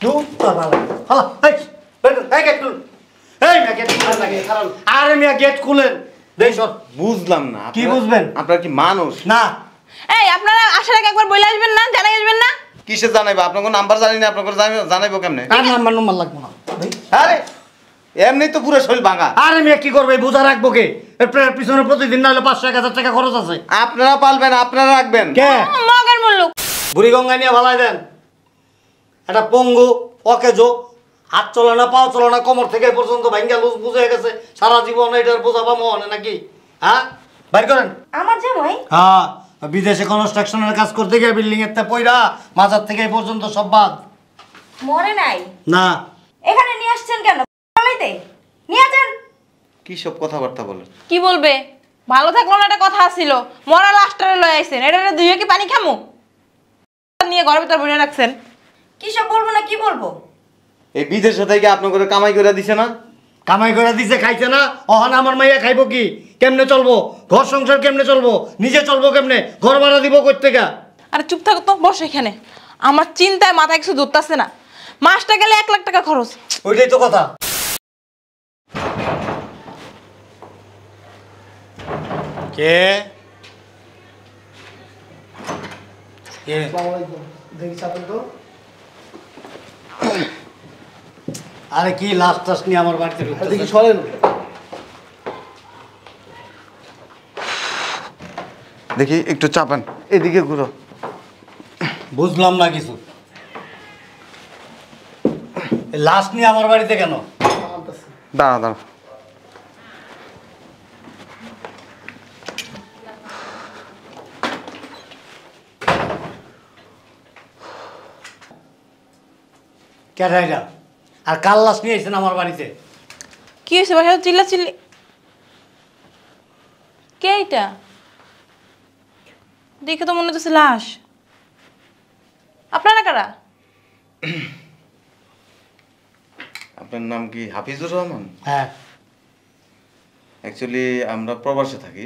জুতা বালা হালা এই এই গেট খুলুন এই না গেট খুলেন না কারণ আরে মিয়া গেট খুলেন দেই সর বুঝলাম না কি বুঝবেন আপনারা কি মানুষ না এই আপনারা আসার আগে একবার বলে আসবেন না জানাই আসবেন না কিসে জানাইবো আপনার নাম্বার জানি না আপনার জানাইবো কেমনে আর নাম্বার লাগবে না আরে এমনি তো পুরো শরীর ভাঙা আরে মিয়া কি করবে বোঝা রাখবো কে এর পিছনে প্রতিদিন না হলে 500-1000 টাকা খরচ আছে আপনারা পালবেন আপনারা রাখবেন কে মগের মুল্লুক বুড়িগঙ্গা নিয়ে ভালাই দেন এটা পঙ্গু অকেজো হাত চলে না পাও চলে না কোমর থেকে পর্যন্ত ভাঙ্গা লুজ বুঝে গেছে সারা জীবন এটার বোঝা বা মনে নাকি হ্যাঁ বাইর করেন আমার জামাই হ্যাঁ বিদেশে কনস্ট্রাকশনের কাজ করতে গিয়ে বিল্ডিং এর পয়রা মাজার থেকে এই পর্যন্ত সব বাদ মরে নাই না এখানে নিয়ে আসছেন কেন বলাইতে নিয়ে যান কি সব কথাবার্তা বলেন কি বলবে ভালো থাকলো না একটা কথা ছিল মরা লাস্টারে লয়ে আইছেন এটা দুইয়ে কি পানি খামু নিয়ে ঘরের ভিতর বসে রাখছেন কি সব বলবো না কি বলবো এই বিদেশে থেকে আপনার করে কামাই করে দিছে না কামাই করে দিছে খাইছে না অহন আমার মাইয়া খাইবো কি কেমনে চলবো ঘর সংসার কেমনে চলবো নিজে চলবো কেমনে ঘর ভাড়া দিব কই থেকে আরে চুপ থাকো তো বসো এখানে আমার চিন্তায় মাথায় কিছু ধরতেছে না মাসটা গেলে 1 লাখ টাকা খরচ ওইটাই তো কথা কে কে দেখি চাপেন তো আরে কি লাস্ট টাস্ট নিয়ে আমার বাড়িতে ঢুকতেছে? দেখি সরেন দেখি একটু চাপান এদিকে ঘুরো বুঝলাম না কিছু লাস্ট নিয়ে আমার বাড়িতে কেন দাঁড়া দাঁড়া ক্যাটাইরা আর কাল লাশ নিয়ে এসেছেন আমার বাড়িতে কি হয়েছে বাসা চিল্লা চিল্লি কে এটা দেখে তো মনে হচ্ছে লাশ আপনারা কারা আপনার নাম কি হাফিজুর রহমান হ্যাঁ অ্যাকচুয়ালি আমরা প্রবাসে থাকি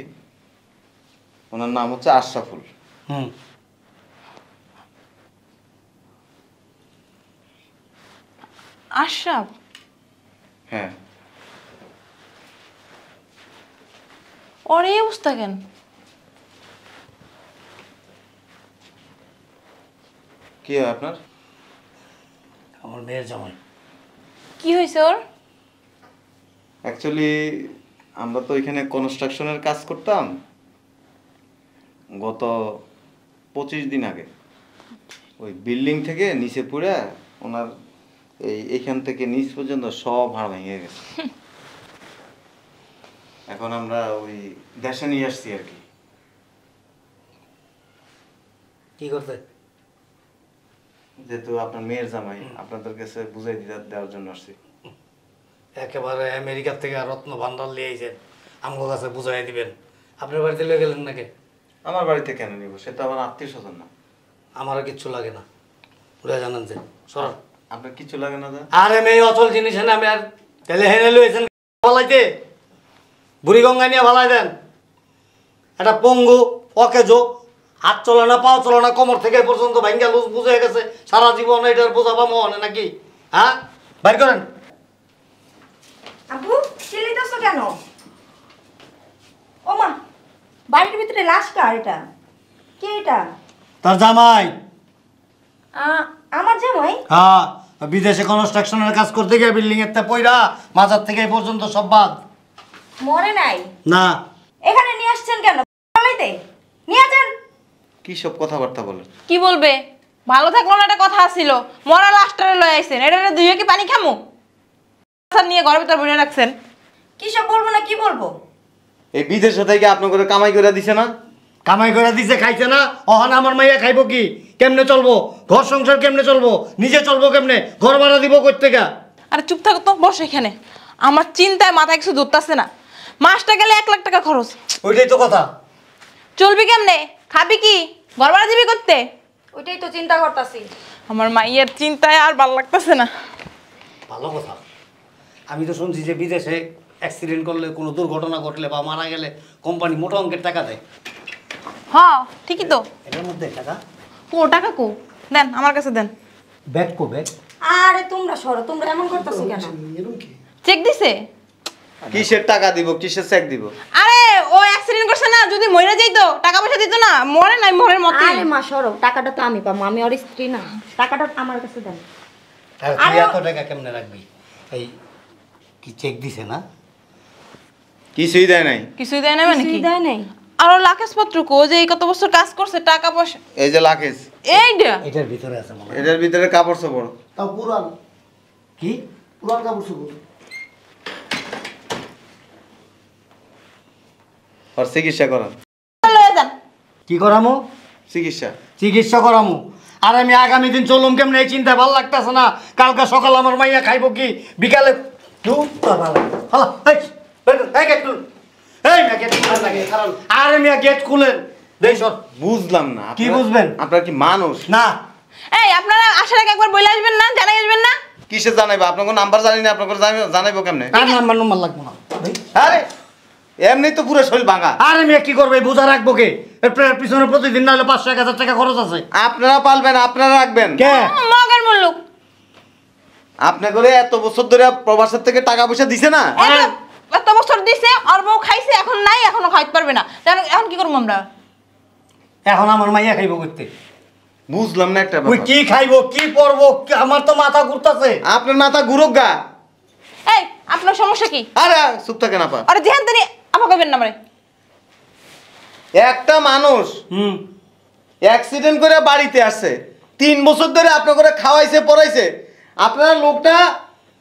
ওনার নাম হচ্ছে আশরাফুল হুম আশরাফ হ্যাঁ ওর এই অবস্থা কেন কি হয় আপনার আমার মেয়ের জামাই কি হয়েছে ওর অ্যাকচুয়ালি আমরা তো এখানে কনস্ট্রাকশনের কাজ করতাম গত 25 দিন আগে ওই বিল্ডিং থেকে নিচে পড়ে ওনার এইখান থেকে নিচ পর্যন্ত সব হাড় ভেঙে গেছে এখন আমরা ওই দেশে নিয়ে আসছি আর কি কি করতে যেহেতু আপনার মেয়ের জামাই আপনাদের কাছে বুঝাই দেওয়ার জন্য আসছি একেবারে আমেরিকার থেকে রত্ন ভান্ডার নিয়ে আইছেন আমার কাছে বুঝাই দিবেন আপনার বাড়িতে লয়ে গেলেন নাকি আমার বাড়িতে কেন নিব সেটা আমার আত্মীয় স্বজন না আমারও কিচ্ছু লাগে না ওরা জানেন যে সর আপনার কিছু লাগে না দা আরে মেয়ে অচল জিনিস না আমি আর তেলে হেনে লইছেন ভালাইতে বুড়িগঙ্গা নিয়ে ভালাই দেন এটা পঙ্গু অকেজো হাত চলে না পাও চলে না কোমর থেকে পর্যন্ত ভাঙ্গা লুজ বুঝে গেছে সারা জীবন এটার বোঝা বা মনে নাকি হ্যাঁ বাইর করেন আব্বু চিল্লাইতেছো কেন ও মা বাড়ির ভিতরে লাশ কার এটা কে এটা তার জামাই আমার জামাই হ্যাঁ বিদেশে কনস্ট্রাকশনের কাজ করতে গিয়ে বিল্ডিং এর পয়রা মাজার থেকে এই পর্যন্ত সব বাদ মরে নাই না এখানে নিয়ে আসছেন কেন বলাইতে নিয়ে যান কি সব কথাবার্তা বলেন কি বলবে ভালো থাকলো না একটা কথা ছিল মরা লাস্টারে লয়ে আইছেন এটা দুইয়ে কি পানি খামু নিয়ে ঘরের ভিতর বসে রাখছেন কি সব বলবো না কি বলবো এই বিদেশে থেকে আপনার করে কামাই করে দিছে না কামাই করে দিছে খাইছে না অহন আমার মাইয়া খাইবো কি কেমনে চলবো ঘর সংসার কেমনে চলবো নিজে চলবো কেমনে ঘর ভাড়া দিব কই থেকে আরে চুপ থাকো তো বসো এখানে আমার চিন্তায় মাথায় কিছু ধরতেছে না মাসটা গেলে 1 লাখ টাকা খরচ ওইটাই তো কথা চলবি কেমনে খাবি কি ঘর ভাড়া দিবি করতে ওইটাই তো চিন্তা করতেছি আমার মাইয়ের চিন্তায় আর ভালো লাগতেছে না ভালো কথা আমি তো শুনছি যে বিদেশে অ্যাক্সিডেন্ট করলে কোনো দুর্ঘটনা ঘটলে বা মারা গেলে কোম্পানি মোটা অঙ্কের টাকা দেয় হ্যাঁ ঠিকই তো এটার মধ্যে টাকা টাকা কো দেন আমার কাছে দেন ব্যাগ কো ব্যাগ আরে তোমরা সরো, তোমরা এমন করতেছো কেন? এরকম কি? চেক দিছে? কিসের টাকা দিব, কিসের চেক দিব? আরে ও অ্যাক্সিডেন্ট করছে না, যদি মরে যাইতো টাকা পয়সা দিত না, মরে নাই মরের মতো। আরে মা সরো, টাকাটা তো আমি পাবো, আমি ওর স্ত্রী না, টাকাটা আমার কাছে দেন। আর তুই এত টাকা কেমনে রাখবি? এই কি চেক দিছে না? কিছুই দেয় নাই। কিছুই দেয় না মানে কি? কিছুই দেয় নাই। আর ওর লাকেশ পত্র কো, যে এই কত বছর কাজ করছে, টাকা পয়সা এই যে লাকেজ, এইটা এটার ভিতরে আছে মনে হয়। এটার ভিতরে কাপড় চোপড়। তাও পুরান কি? পুরান কাপড় চোপড়। আর চিকিৎসা করান। লয়ে যান। কি করামু? চিকিৎসা চিকিৎসা করামু। আর আমি আগামী দিন চলুম কেমনে এই চিন্তা ভালো লাগতেছে না। কালকে সকাল আমার মাইয়া খাইব কি, বিকালে আরে মিয়া গেট খুলেন। বুঝলাম না। কি বুঝবেন? আপনার কি মানুষ না এই আপনারা আসার আগে একবার বলে আসবেন না, জানাই আসবেন না? কিসে জানাইবো? আপনার নাম্বার জানি না, আপনার জানাইবো কেমনে? আর নাম্বার লাগবো না। আরে এমনি তো পুরো শরীর ভাঙা। আরে মিয়া কি করবে, বোঝা রাখবো কে? এর পিছনে প্রতিদিন না হলে 500-1000 টাকা খরচ আছে। আপনারা পালবেন, আপনারা রাখবেন। কে? মগের মুল্লুক। আপনি করে এত বছর ধরে প্রবাসের থেকে টাকা পয়সা দিছে না? এত বছর দিছে, আর বউ খাইছে, এখন নাই, এখনো খাইতে পারবে না। জানো এখন কি করবো আমরা? এখন আমার মাইয়া খাইব করতে। বুঝলাম না একটা ওই ব্যাপার। কি খাইবো, কি পরবো, আমার তো মাথা ঘুরতাছে। আপনার মাথা ঘুরুক গা। এই আপনার সমস্যা কি? আরে চুপ থাকেন আপা। আরে যেখান তিনি আপা কইবেন না মানে। একটা মানুষ অ্যাক্সিডেন্ট করে বাড়িতে আসছে, 3 বছর ধরে আপনার করে খাওয়াইছে পড়াইছে, আপনার লোকটা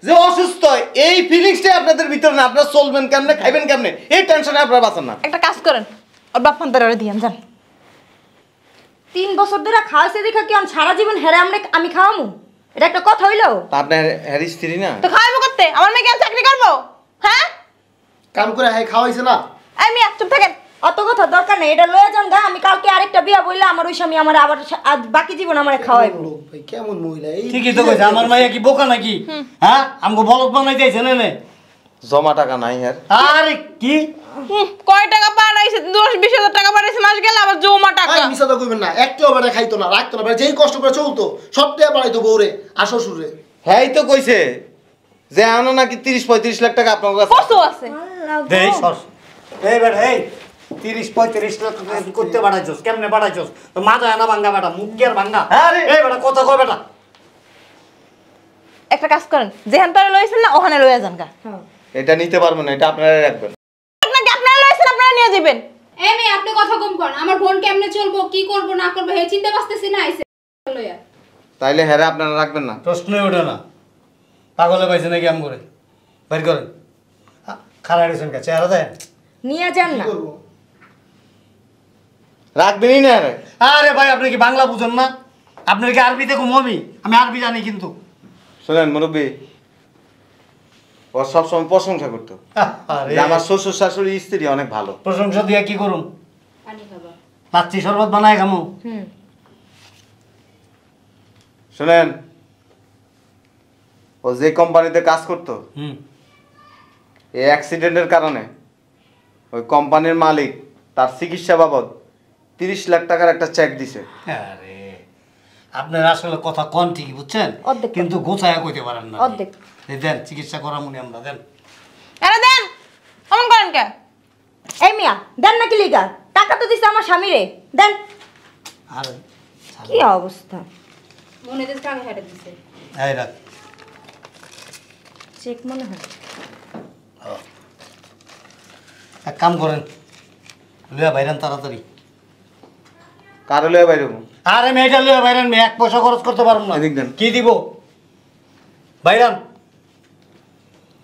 যে অসুস্থ, এই ফিলিংসটাই আপনাদের ভিতরে না। আপনারা চলবেন কেমনে, খাইবেন কেমনে, এই টেনশনে আপনারা বাঁচান না। একটা কাজ করেন, ওর বাপ ফান্তারে দিয়ান যান। 3 বছর ধরে খাওয়াইছে দেখা কি সারা জীবন হেরে আমি খাওয়ামু? এটা একটা কথা হইলো? তা আপনার হ্যারি স্ত্রী না? তো খাওয়াবো করতে, আমার মেয়ে কেন চাকরি করবো? হ্যাঁ কাম করে হাই খাওয়াইছে না? এই মিয়া চুপ থাকেন। অত কথা দরকার নেই, এটা লয়ে যান গা। আমি কালকে আরেকটা বিয়া বললে আমার ওই স্বামী আমার আবার আজ বাকি জীবন আমারে খাওয়াইবো। লোক ভাই কেমন মহিলা এই। ঠিকই তো কইছে, আমার মাইয়া কি বোকা নাকি? হ্যাঁ আমগো বলদ বানাই দিয়েছে না? জমা টাকা নাই হ্যার। আরে কি কয় টাকা পাঠাইছে? 10-20 হাজার টাকা পাঠাইছে মাস গেলে, আবার জমা টাকা। ভাই মিছা তো কইবেন না, একটাও বেটা খাইতো না, রাখতো না, যেই কষ্ট করে চলতো সব টাকা বাড়াইতো বউরে আর শ্বশুরে। হ্যাঁ তো কইছে যে আনো নাকি 30-35 লাখ টাকা আপনার কাছে কত আছে? দেই সস এই বেটা এই 30-35 লাখ টাকা করতে বাড়াইছস, কেমনে বাড়াইছস? তো মাথা না ভাঙা বেটা, মুখ কি আর ভাঙা? আরে এই বেটা কথা কয় বেটা। একটা কাজ করেন, যেখান তারা লইছেন না ওখানে লইয়া যান গা। এটা নিতে পারবো না, এটা আপনারা রাখবেন। আপনাকে আপনারা লইছেন, আপনারা নিয়ে যাবেন। এই মেয়ে আপনি কথা কম করেন। আমার বোন কেমনে চলবো, কি করবো না করবো হে চিন্তা বাঁচতেছি না। আইছে লইয়া তাইলে হ্যাঁ আপনারা রাখবেন না? প্রশ্নই ওঠে না। পাগলে পাইছে নাকি আম করে? বের করেন। খারাপ রেছেন কা চেহারা দেন। নিয়ে যান কি না। করবো? রাখবেনই না রে। আরে ভাই আপনি কি বাংলা বুঝেন না? আপনার কি আরবিতে ঘুমাবি? আমি আরবি জানি কিন্তু। শোনেন মুরব্বী, ও সবসময় প্রশংসা করতো আরে যে আমার শ্বশুর শাশুড়ি স্ত্রী অনেক ভালো। প্রশংসা দিয়া কি করুন? পানি খাবা। লাচ্ছি শরবত বানায় খামু। শোনেন, ও যে কোম্পানিতে কাজ করতো, এই অ্যাক্সিডেন্টের কারণে ওই কোম্পানির মালিক তার চিকিৎসা বাবদ 30 লাখ টাকার একটা চেক দিছে। আরে আপনার আসলে কথা কোন ঠিকই বুঝছেন, অর্ধেক কিন্তু গোছায়া কইতে পারেন না। অর্ধেক। এই দেন চিকিৎসা করামুনি আমরা, দেন। আরে দেন, অমন করেন কে? এই মিয়া দেন নাকি লিগা? টাকা তো দিছে আমার স্বামীরে, দেন। আরে কি অবস্থা? মনে হচ্ছে টাকা হেঁটে দিছে। এই রাখ। চেক মনে হয়। এক কাম করেন, লইয়া বাইরেন তাড়াতাড়ি। কারো লয়ে বাইরে হবো? আরে মেয়েটা লইয়া বাইরেন, মেয়ে 1 পয়সা খরচ করতে পারবো না। এদিক দেন। কি দিব? বাইরান।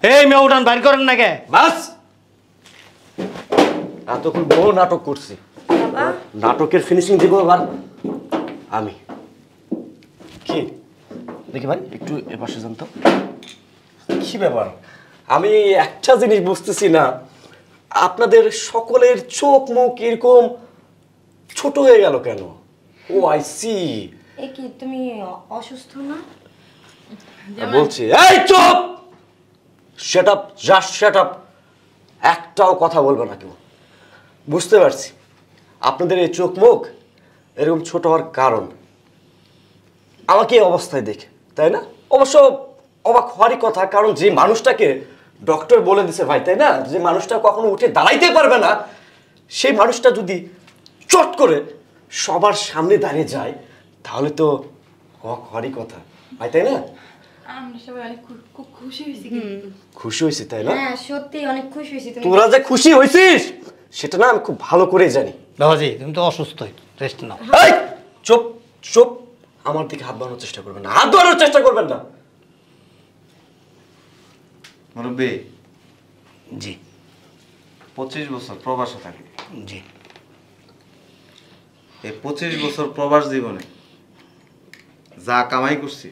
এই মেয়ে উঠান, বাইর করেন না কে? বাস এতক্ষণ বড় নাটক করছি, বাবা নাটকের ফিনিশিং দিব এবার আমি। কি দেখি ভাই, একটু এপাশে যান তো। কি ব্যাপার, আমি একটা জিনিস বুঝতেছি না, আপনাদের সকলের চোখ মুখ এরকম ছোট হয়ে গেল কেন? ও আই সি। এ কি তুমি অসুস্থ না? বলছি এই চুপ, shut up, just shut up, একটাও কথা বলবে না কেউ। বুঝতে পারছি আপনাদের এই চোখ মুখ এরকম ছোট হওয়ার কারণ আমাকে এই অবস্থায় দেখে, তাই না? অবশ্য অবাক হওয়ারই কথা, কারণ যে মানুষটাকে ডক্টর বলে দিছে ভাই, তাই না, যে মানুষটা কখনো উঠে দাঁড়াইতে পারবে না, সেই মানুষটা যদি চট করে সবার সামনে দাঁড়িয়ে যায় তাহলে তো অবাক হওয়ারই কথা ভাই, তাই না? আমরা সবাই অনেক খুব খুশি হয়েছি। খুশি হয়েছি তাই না? হ্যাঁ সত্যি অনেক খুশি হয়েছি তুমি। তোরা যে খুশি হয়েছিস সেটা না আমি খুব ভালো করে জানি। বাবাজি তুমি তো অসুস্থ, রেস্ট নাও। এই চুপ চুপ, আমার দিকে হাত বাড়ানোর চেষ্টা করবেন না, হাত বাড়ানোর চেষ্টা করবেন না। মুরব্বী জি 25 বছর প্রবাসে থাকি। জি। এই 25 বছর প্রবাস জীবনে যা কামাই করছি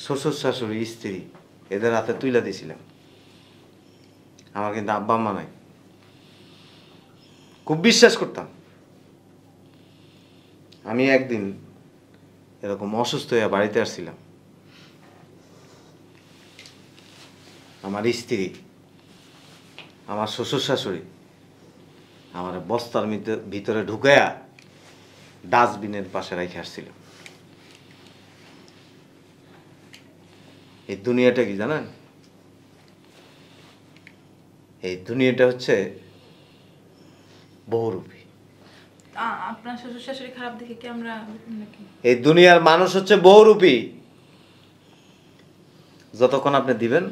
শ্বশুর শাশুড়ি স্ত্রী এদের হাতে তুলে দিয়েছিলাম। আমার কিন্তু আব্বা আম্মা নাই। খুব বিশ্বাস করতাম। আমি একদিন এরকম অসুস্থ হয়ে বাড়িতে আসছিলাম। আমার স্ত্রী আমার শ্বশুর শাশুড়ি আমার বস্তার ভিতরে ঢুকায়া ডাস্টবিনের পাশে রেখে আসছিল। এই দুনিয়াটা কি জানেন? এই দুনিয়াটা হচ্ছে বহুরূপী। আপনার শ্বশুর শাশুড়ি খারাপ দেখে কি আমরা নাকি? এই দুনিয়ার মানুষ হচ্ছে বহুরূপী। যতক্ষণ আপনি দিবেন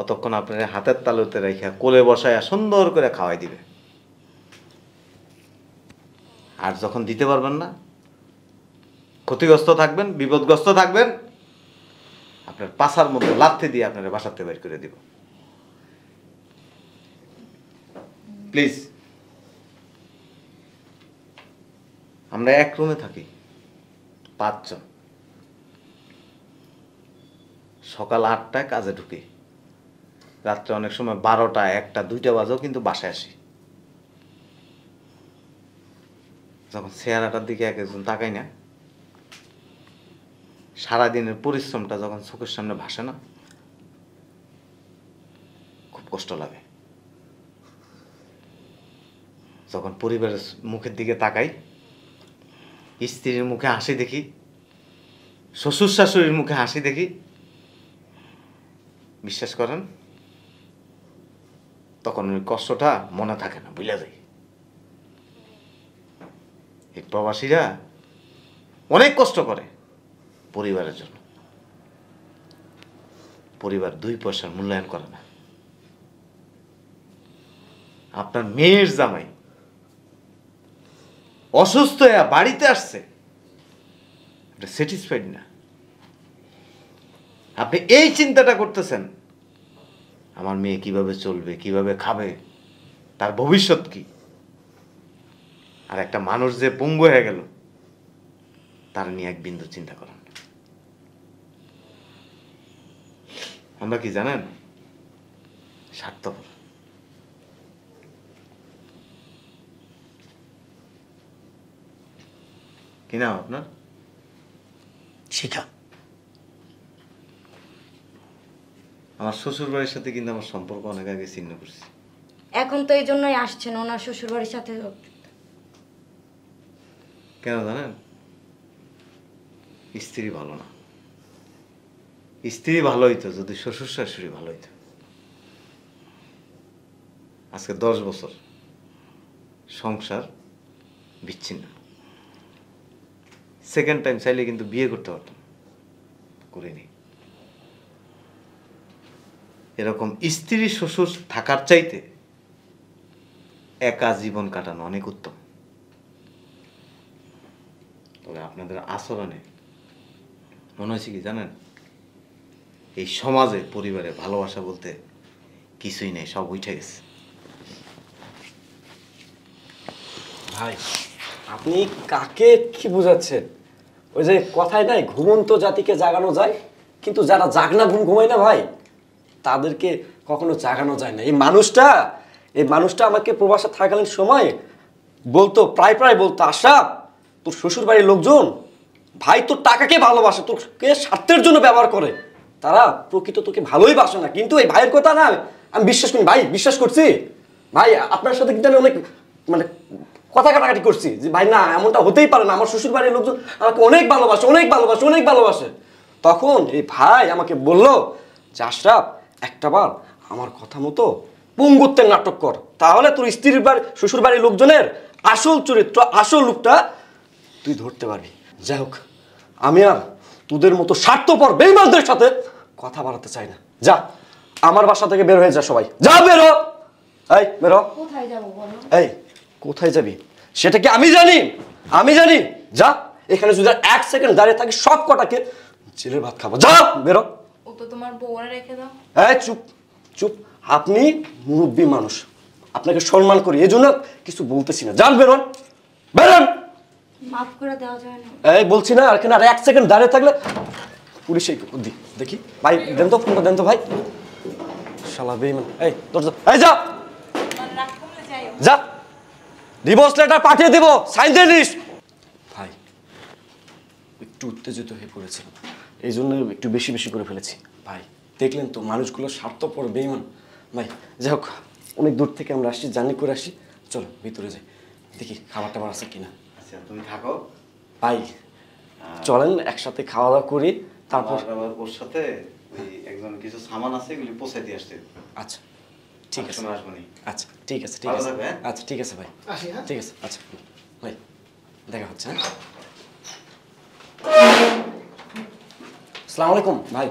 অতক্ষণ আপনার হাতের তালুতে রেখে কোলে বসায় সুন্দর করে খাওয়াই দিবে। আর যখন দিতে পারবেন না, ক্ষতিগ্রস্ত থাকবেন, বিপদগ্রস্ত থাকবেন, আপনার পাছার মধ্যে লাথি দিয়ে আপনার বাসাতে বের করে দিব। প্লিজ, আমরা এক রুমে থাকি 5 জন। সকাল 8টায় কাজে ঢুকি, রাত্রে অনেক সময় 12টা 1টা 2টা বাজেও কিন্তু বাসায় আসি। যখন চেহারাটার দিকে এক একজন তাকাই না, সারাদিনের পরিশ্রমটা যখন চোখের সামনে ভাসে না, খুব কষ্ট লাগে। যখন পরিবারের মুখের দিকে তাকাই, স্ত্রীর মুখে হাসি দেখি, শ্বশুর শাশুড়ির মুখে হাসি দেখি, বিশ্বাস করেন তখন ওই কষ্টটা মনে থাকে না, ভুলে যায়। এই প্রবাসীরা অনেক কষ্ট করে পরিবারের জন্য। পরিবার 2 পয়সার মূল্যায়ন করে না। আপনার মেয়ের জামাই অসুস্থ হয়ে বাড়িতে আসছে, স্যাটিসফাইড না। আপনি এই চিন্তাটা করতেছেন আমার মেয়ে কিভাবে চলবে, কিভাবে খাবে, তার ভবিষ্যৎ কি। আর একটা মানুষ যে পঙ্গু হয়ে গেল তার নিয়ে এক বিন্দু চিন্তা করেন। আমরা কি জানেন? স্বার্থপর। কি নাম আপনার? শিখা। আমার শ্বশুর বাড়ির সাথে কিন্তু আমার সম্পর্ক অনেক আগে ছিন্ন করছি। এখন তো এই জন্যই আসছেন ওনার শ্বশুর বাড়ির সাথে। কেন জানেন? স্ত্রী ভালো না। স্ত্রী ভালো হইতো যদি শ্বশুর শাশুড়ি ভালো হইতো। আজকে 10 বছর সংসার বিচ্ছিন্ন। সেকেন্ড টাইম চাইলে কিন্তু বিয়ে করতে পারতাম, করিনি। এরকম স্ত্রী শ্বশুর থাকার চাইতে একা জীবন কাটানো অনেক উত্তম। তবে আপনাদের আচরণে মনে হয়েছে কি জানেন, এই সমাজে পরিবারে ভালোবাসা বলতে কিছুই নেই, সব উঠে গেছে। ভাই আপনি কাকে কি বোঝাচ্ছেন? ওই যে কথায় নাই, ঘুমন্ত জাতিকে জাগানো যায়, কিন্তু যারা জাগনা ঘুম ঘুমায় না ভাই, তাদেরকে কখনো জাগানো যায় না। এই মানুষটা আমাকে প্রবাসে থাকালীন সময় বলতো, প্রায় বলতো, আশরাফ তোর শ্বশুর বাড়ির লোকজন ভাই তোর টাকাকে ভালোবাসে, তোকে স্বার্থের জন্য ব্যবহার করে, তারা প্রকৃত তোকে ভালোই বাসে না। কিন্তু এই ভাইয়ের কথা না আমি বিশ্বাস করি ভাই, বিশ্বাস করছি ভাই। আপনার সাথে কিন্তু আমি অনেক কথা কাটাকাটি করছি যে ভাই না এমনটা হতেই পারে না, আমার শ্বশুর বাড়ির লোকজন আমাকে অনেক ভালোবাসে অনেক ভালোবাসে অনেক ভালোবাসে। তখন এই ভাই আমাকে বলল যে আশরাফ একটাবার আমার কথা মতো পঙ্গুত্বের নাটক কর, তাহলে তোর স্ত্রীর বাড়ি শ্বশুর বাড়ির লোকজনের আসল চরিত্র আসল রূপটা তুই ধরতে পারবি। যাই হোক আমি আর তোদের মতো স্বার্থপর বেঈমানদের সাথে কথা বাড়াতে চাই না। যা আমার বাসা থেকে বের হয়ে যা, সবাই যা, বেরো। এই বেরো। কোথায় যাবো বলো? এই কোথায় যাবি সেটা কি আমি জানি? আমি জানি। যা, এখানে যদি 1 সেকেন্ড দাঁড়িয়ে থাকি সব কটাকে জেলের ভাত খাবো। যা বেরো। ও তো তোমার বউরে রেখে দাও। এই চুপ চুপ, আপনি মুরব্বী মানুষ, আপনাকে সম্মান করি এই জন্য কিছু বলতেছি না। যান বেরোন বেরোন। মাফ করে দেওয়া যায় না? এই বলছি না, এখানে আর 1 সেকেন্ড দাঁড়িয়ে থাকলে পুলিশে দেখি। ভাই দেন তো ফোনটা, দেন তো ভাই। শালা বেঈমান। এই দরজা, এই যা যা, ডিভোর্স লেটার পাঠিয়ে দেব, সাইন দিয়ে দিস। ভাই একটু উত্তেজিত হয়ে পড়েছিলাম, এই জন্য একটু বেশি বেশি করে ফেলেছি। ভাই দেখলেন তো মানুষগুলো স্বার্থপর বেঈমান। ভাই যাই হোক, অনেক দূর থেকে আমরা আসছি, জার্নি করে আসি, চলো ভিতরে যাই, দেখি খাবার টাবার আছে কিনা। আচ্ছা তুমি থাকো ভাই চলেন একসাথে খাওয়া দাওয়া করি, তারপর আবার ওর সাথে ওই একজন কিছু সামান আছে এগুলি পৌঁছাই দিয়ে আসতে। আচ্ছা ঠিক আছে, আসবনি। আচ্ছা ঠিক আছে, ঠিক ভালো আছে, থাকবে, হ্যাঁ? আচ্ছা ঠিক আছে ভাই, আসি, হ্যাঁ? ঠিক আছে, আচ্ছা ভাই দেখা হচ্ছে। হ্যাঁ, আসসালামু আলাইকুম ভাই।